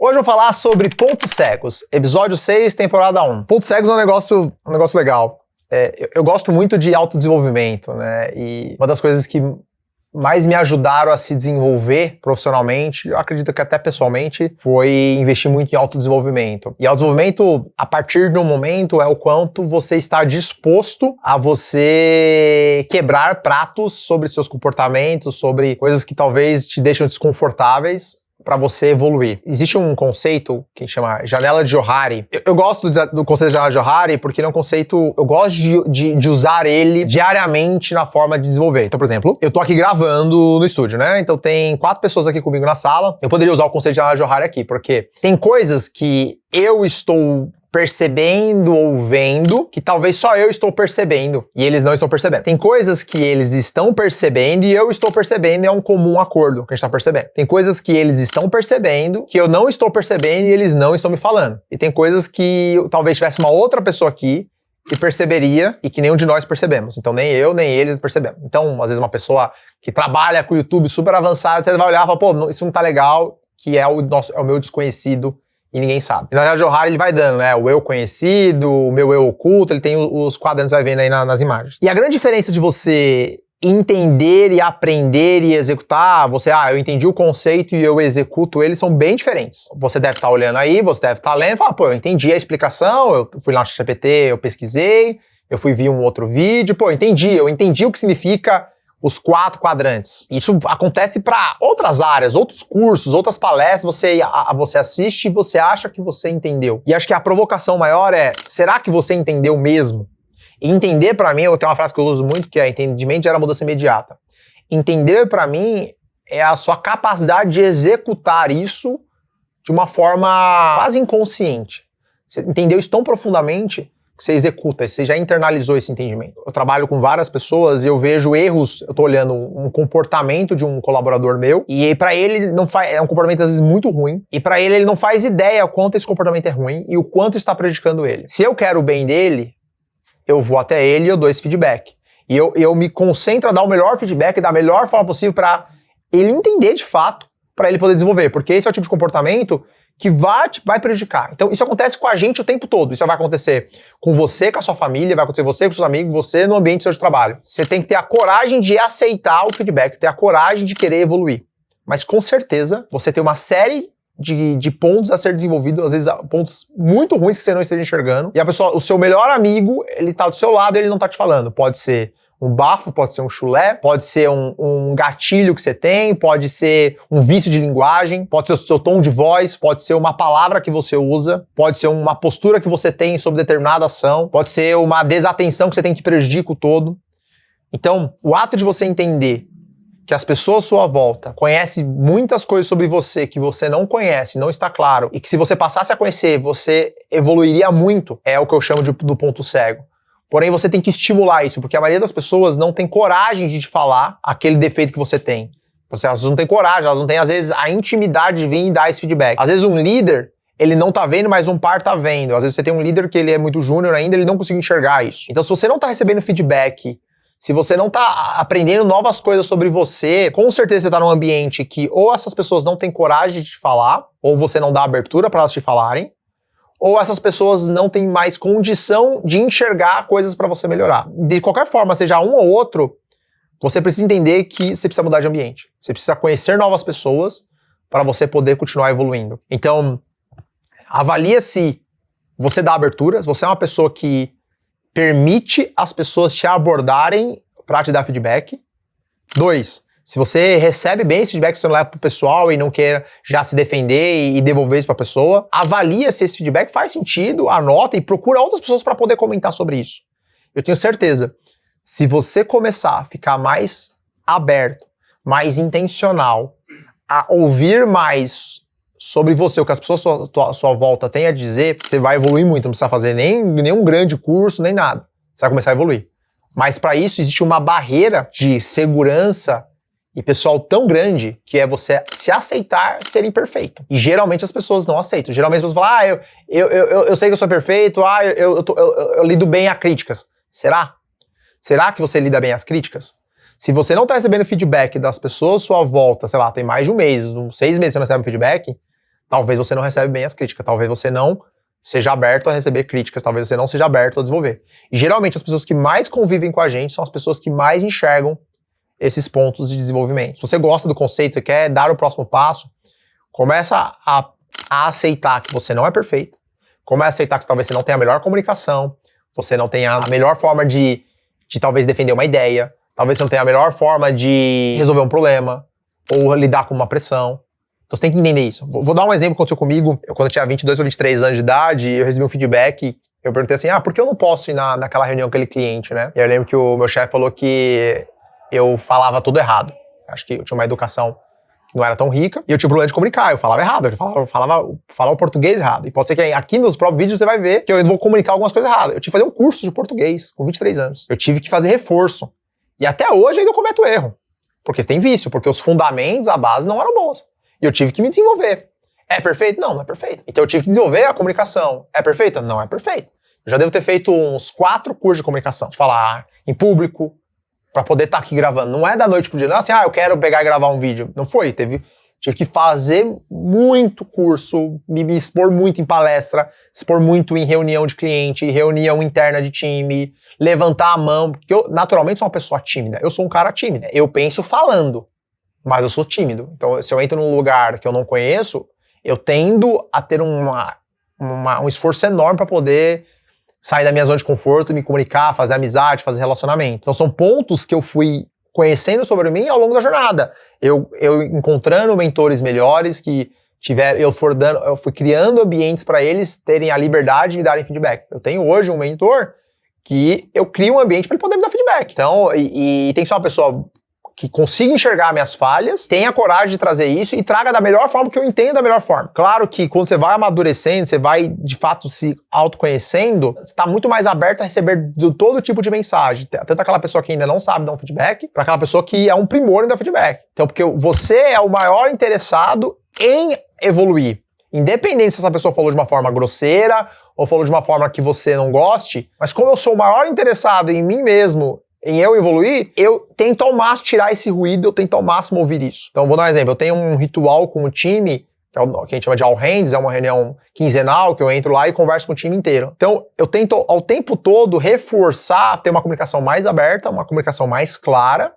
Hoje eu vou falar sobre pontos cegos, episódio 6, temporada 1. Pontos cegos é um negócio legal. Eu gosto muito de autodesenvolvimento, né? E uma das coisas que mais me ajudaram a se desenvolver profissionalmente, eu acredito que até pessoalmente, foi investir muito em autodesenvolvimento. E autodesenvolvimento, a partir de um momento, é o quanto você está disposto a você quebrar pratos sobre seus comportamentos, sobre coisas que talvez te deixam desconfortáveis, para você evoluir. Existe um conceito que chama janela de Johari. Eu gosto do conceito de janela de Johari porque ele é um conceito, eu gosto de usar ele diariamente na forma de desenvolver. Então, por exemplo, eu tô aqui gravando no estúdio, né? Então tem 4 pessoas aqui comigo na sala. Eu poderia usar o conceito de janela de Johari aqui, porque tem coisas que eu estou percebendo ou vendo, que talvez só eu estou percebendo e eles não estão percebendo. Tem coisas que eles estão percebendo e eu estou percebendo e é um comum acordo que a gente está percebendo. Tem coisas que eles estão percebendo que eu não estou percebendo e eles não estão me falando. E tem coisas que talvez tivesse uma outra pessoa aqui que perceberia e que nenhum de nós percebemos. Então nem eu, nem eles percebemos. Então, às vezes uma pessoa que trabalha com o YouTube super avançado, você vai olhar e falar, pô, isso não tá legal, que é o meu desconhecido e ninguém sabe. E na realidade, o Johari, ele vai dando, né? O eu conhecido, o meu eu oculto, ele tem os quadrantes, vai vendo aí nas imagens. E a grande diferença de você entender e aprender e executar, eu entendi o conceito e eu executo ele, são bem diferentes. Você deve estar olhando aí, você deve estar lendo e falar, pô, eu entendi a explicação, eu fui lá no ChatGPT, eu pesquisei, eu fui ver um outro vídeo, pô, eu entendi o que significa os 4 quadrantes. Isso acontece para outras áreas, outros cursos, outras palestras, você assiste e você acha que você entendeu. E acho que a provocação maior é, será que você entendeu mesmo? E entender para mim, eu tenho uma frase que eu uso muito, que é entendimento gera mudança imediata. Entender para mim é a sua capacidade de executar isso de uma forma quase inconsciente. Você entendeu isso tão profundamente que você executa, você já internalizou esse entendimento. Eu trabalho com várias pessoas e eu vejo erros, eu tô olhando um comportamento de um colaborador meu e para ele não faz, é um comportamento às vezes muito ruim e para ele não faz ideia o quanto esse comportamento é ruim e o quanto está prejudicando ele. Se eu quero o bem dele, eu vou até ele e eu dou esse feedback. E eu me concentro a dar o melhor feedback da melhor forma possível para ele entender de fato, para ele poder desenvolver, porque esse é o tipo de comportamento que vai prejudicar. Então, isso acontece com a gente o tempo todo. Isso vai acontecer com você, com a sua família, vai acontecer com você, com seus amigos, você no ambiente do seu de trabalho. Você tem que ter a coragem de aceitar o feedback, ter a coragem de querer evoluir. Mas, com certeza, você tem uma série de pontos a ser desenvolvido, às vezes pontos muito ruins que você não esteja enxergando. E a pessoa, o seu melhor amigo, ele tá do seu lado e ele não tá te falando. Pode ser um bafo, pode ser um chulé, pode ser um gatilho que você tem, pode ser um vício de linguagem, pode ser o seu tom de voz, pode ser uma palavra que você usa, pode ser uma postura que você tem sobre determinada ação, pode ser uma desatenção que você tem que prejudica o todo. Então, o ato de você entender que as pessoas à sua volta conhecem muitas coisas sobre você que você não conhece, não está claro, e que se você passasse a conhecer, você evoluiria muito, é o que eu chamo do ponto cego. Porém, você tem que estimular isso, porque a maioria das pessoas não tem coragem de te falar aquele defeito que você tem. Elas não têm coragem, elas não têm, às vezes, a intimidade de vir e dar esse feedback. Às vezes, um líder, ele não tá vendo, mas um par tá vendo. Às vezes, você tem um líder que ele é muito júnior ainda, ele não consegue enxergar isso. Então, se você não tá recebendo feedback, se você não tá aprendendo novas coisas sobre você, com certeza você tá num ambiente que ou essas pessoas não têm coragem de te falar, ou você não dá abertura para elas te falarem, ou essas pessoas não têm mais condição de enxergar coisas para você melhorar. De qualquer forma, seja um ou outro, você precisa entender que você precisa mudar de ambiente. Você precisa conhecer novas pessoas para você poder continuar evoluindo. Então, avalia se você dá abertura, se você é uma pessoa que permite as pessoas te abordarem para te dar feedback. 2, se você recebe bem esse feedback, você não leva pro pessoal e não quer já se defender e devolver isso pra pessoa, avalia se esse feedback faz sentido, anota e procura outras pessoas para poder comentar sobre isso. Eu tenho certeza, se você começar a ficar mais aberto, mais intencional, a ouvir mais sobre você, o que as pessoas à sua volta têm a dizer, você vai evoluir muito, não precisa fazer nenhum grande curso, nem nada. Você vai começar a evoluir. Mas para isso existe uma barreira de segurança e pessoal tão grande que é você se aceitar ser imperfeito. E geralmente as pessoas não aceitam. Geralmente as pessoas falam, eu sei que eu sou perfeito, eu lido bem a críticas. Será? Será que você lida bem as críticas? Se você não tá recebendo feedback das pessoas à sua volta, sei lá, tem mais de um mês, 6 meses você não recebe feedback, talvez você não recebe bem as críticas, talvez você não seja aberto a receber críticas, talvez você não seja aberto a desenvolver. E geralmente as pessoas que mais convivem com a gente são as pessoas que mais enxergam esses pontos de desenvolvimento. Se você gosta do conceito, você quer dar o próximo passo, começa a aceitar que você não é perfeito, começa a aceitar que talvez você não tenha a melhor comunicação, você não tenha a melhor forma de talvez defender uma ideia, talvez você não tenha a melhor forma de resolver um problema, ou lidar com uma pressão. Então você tem que entender isso. Vou dar um exemplo que aconteceu comigo. Quando eu tinha 22 ou 23 anos de idade, eu recebi um feedback. Eu perguntei assim, por que eu não posso ir naquela reunião com aquele cliente, né? E eu lembro que o meu chefe falou que eu falava tudo errado. Acho que eu tinha uma educação que não era tão rica. E eu tinha um problema de comunicar. Eu falava errado. Eu falava o português errado. E pode ser que aqui nos próprios vídeos você vai ver que eu vou comunicar algumas coisas erradas. Eu tive que fazer um curso de português com 23 anos. Eu tive que fazer reforço. E até hoje ainda eu cometo erro. Porque tem vício. Porque os fundamentos, a base não eram boas. E eu tive que me desenvolver. É perfeito? Não, não é perfeito. Então eu tive que desenvolver a comunicação. É perfeita? Não é perfeita. Eu já devo ter feito uns 4 cursos de comunicação. De falar em público, pra poder estar aqui gravando. Não é da noite pro dia. Não é assim, eu quero pegar e gravar um vídeo. Não foi. Tive que fazer muito curso, me expor muito em palestra, expor muito em reunião de cliente, reunião interna de time, levantar a mão. Porque eu, naturalmente, sou uma pessoa tímida. Eu sou um cara tímido. Eu penso falando. Mas eu sou tímido. Então, se eu entro num lugar que eu não conheço, eu tendo a ter um esforço enorme para poder sair da minha zona de conforto, me comunicar, fazer amizade, fazer relacionamento. Então, são pontos que eu fui conhecendo sobre mim ao longo da jornada. Eu encontrando mentores melhores que eu fui criando ambientes para eles terem a liberdade de me darem feedback. Eu tenho hoje um mentor que eu crio um ambiente para ele poder me dar feedback. Então, e tem que ser uma pessoa que consiga enxergar minhas falhas, tenha coragem de trazer isso e traga da melhor forma que eu entendo da melhor forma. Claro que quando você vai amadurecendo, você vai de fato se autoconhecendo, você está muito mais aberto a receber de todo tipo de mensagem. Tanto aquela pessoa que ainda não sabe dar um feedback, para aquela pessoa que é um primor em dar feedback. Então, porque você é o maior interessado em evoluir. Independente se essa pessoa falou de uma forma grosseira ou falou de uma forma que você não goste, mas como eu sou o maior interessado em mim mesmo, em eu evoluir, eu tento ao máximo tirar esse ruído, eu tento ao máximo ouvir isso. Então, vou dar um exemplo. Eu tenho um ritual com o time, que a gente chama de All Hands, é uma reunião quinzenal, que eu entro lá e converso com o time inteiro. Então, eu tento ao tempo todo reforçar, ter uma comunicação mais aberta, uma comunicação mais clara,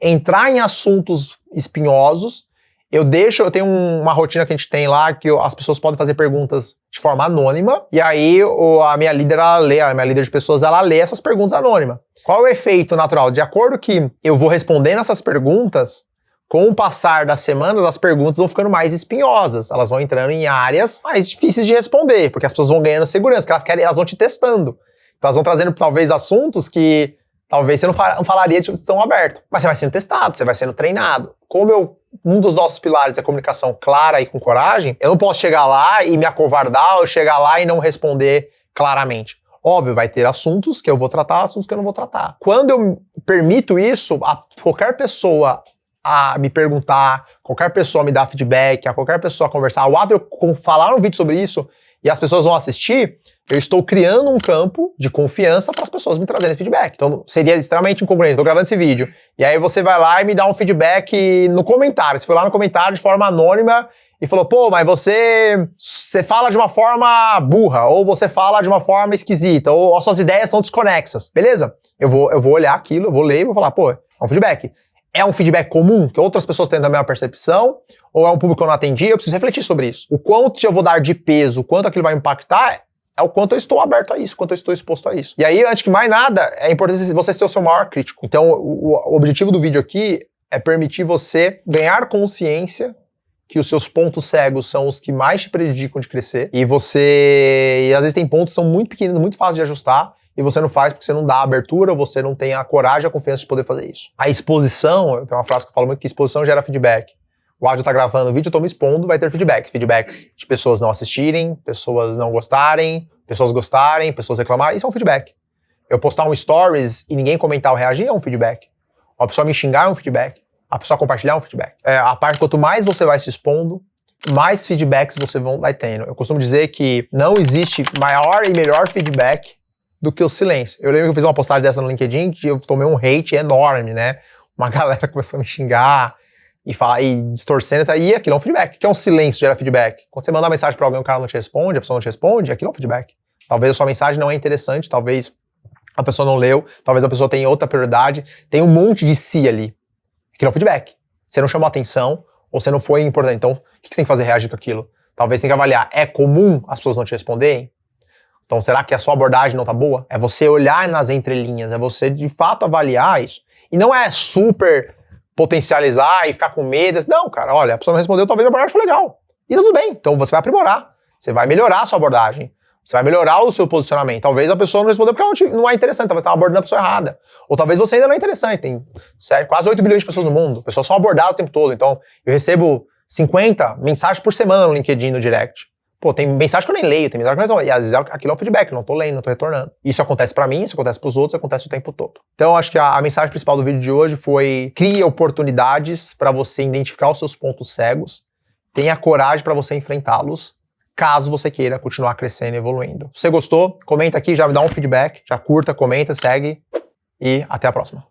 entrar em assuntos espinhosos. Eu tenho uma rotina que a gente tem lá, que as pessoas podem fazer perguntas de forma anônima, e aí a minha líder, a minha líder de pessoas, ela lê essas perguntas anônimas. Qual é o efeito natural? De acordo que eu vou respondendo essas perguntas, com o passar das semanas, as perguntas vão ficando mais espinhosas. Elas vão entrando em áreas mais difíceis de responder, porque as pessoas vão ganhando segurança, porque elas vão te testando. Então elas vão trazendo, talvez, assuntos que talvez você não falaria de tão aberto. Mas você vai sendo testado, você vai sendo treinado. Como um dos nossos pilares é comunicação clara e com coragem, eu não posso chegar lá e me acovardar, ou chegar lá e não responder claramente. Óbvio, vai ter assuntos que eu vou tratar, assuntos que eu não vou tratar. Quando eu permito isso, a qualquer pessoa a me perguntar, qualquer pessoa me dar feedback, a qualquer pessoa conversar, o ato de eu falar um vídeo sobre isso e as pessoas vão assistir, eu estou criando um campo de confiança para as pessoas me trazerem feedback. Então, seria extremamente incongruente. Estou gravando esse vídeo, e aí você vai lá e me dá um feedback no comentário. Você foi lá no comentário de forma anônima e falou, pô, mas você fala de uma forma burra, ou você fala de uma forma esquisita, ou as suas ideias são desconexas. Beleza? Eu vou olhar aquilo, eu vou ler e vou falar, pô, é um feedback. É um feedback comum, que outras pessoas têm a mesma percepção, ou é um público que eu não atendi? Eu preciso refletir sobre isso. O quanto eu vou dar de peso, o quanto aquilo vai impactar, é o quanto eu estou aberto a isso, o quanto eu estou exposto a isso. E aí, antes que mais nada, é importante você ser o seu maior crítico. Então, o objetivo do vídeo aqui é permitir você ganhar consciência que os seus pontos cegos são os que mais te prejudicam de crescer, e às vezes tem pontos que são muito pequenos, muito fáceis de ajustar, e você não faz porque você não dá a abertura, você não tem a coragem, a confiança de poder fazer isso. A exposição, eu tenho uma frase que eu falo muito, que exposição gera feedback. O áudio tá gravando o vídeo, eu tô me expondo, vai ter feedback. Feedbacks de pessoas não assistirem, pessoas não gostarem, pessoas gostarem, pessoas reclamarem, isso é um feedback. Eu postar um stories e ninguém comentar ou reagir é um feedback. A pessoa me xingar é um feedback. A pessoa compartilhar é um feedback. A parte, quanto mais você vai se expondo, mais feedbacks você vai tendo. Eu costumo dizer que não existe maior e melhor feedback do que o silêncio. Eu lembro que eu fiz uma postagem dessa no LinkedIn que eu tomei um hate enorme, né? Uma galera começou a me xingar e distorcendo, e aquilo é um feedback. O que é um silêncio gera feedback? Quando você manda uma mensagem pra alguém, o cara não te responde, a pessoa não te responde, aquilo é um feedback. Talvez a sua mensagem não é interessante, talvez a pessoa não leu, talvez a pessoa tenha outra prioridade, tem um monte de si ali. Aquilo é um feedback. Você não chamou atenção, ou você não foi importante. Então, o que você tem que fazer? Reagir com aquilo. Talvez você tenha que avaliar. É comum as pessoas não te responderem? Então, será que a sua abordagem não tá boa? É você olhar nas entrelinhas, é você, de fato, avaliar isso. E não é super potencializar e ficar com medo. Não, cara, olha, a pessoa não respondeu, talvez a abordagem foi legal. E tudo bem. Então, você vai aprimorar. Você vai melhorar a sua abordagem. Você vai melhorar o seu posicionamento. Talvez a pessoa não respondeu porque ela não é interessante, talvez ela tá abordando a pessoa errada. Ou talvez você ainda não é interessante. Tem quase 8 bilhões de pessoas no mundo. Pessoas são abordadas o tempo todo. Então, eu recebo 50 mensagens por semana no LinkedIn, no direct. Pô, tem mensagem que eu nem leio, tem mensagem que eu não leio. E às vezes aquilo é um feedback, eu não tô lendo, não tô retornando. Isso acontece pra mim, isso acontece pros outros, acontece o tempo todo. Então, acho que a mensagem principal do vídeo de hoje foi: crie oportunidades pra você identificar os seus pontos cegos, tenha coragem pra você enfrentá-los, caso você queira continuar crescendo e evoluindo. Se você gostou, comenta aqui, já me dá um feedback, já curta, comenta, segue e até a próxima.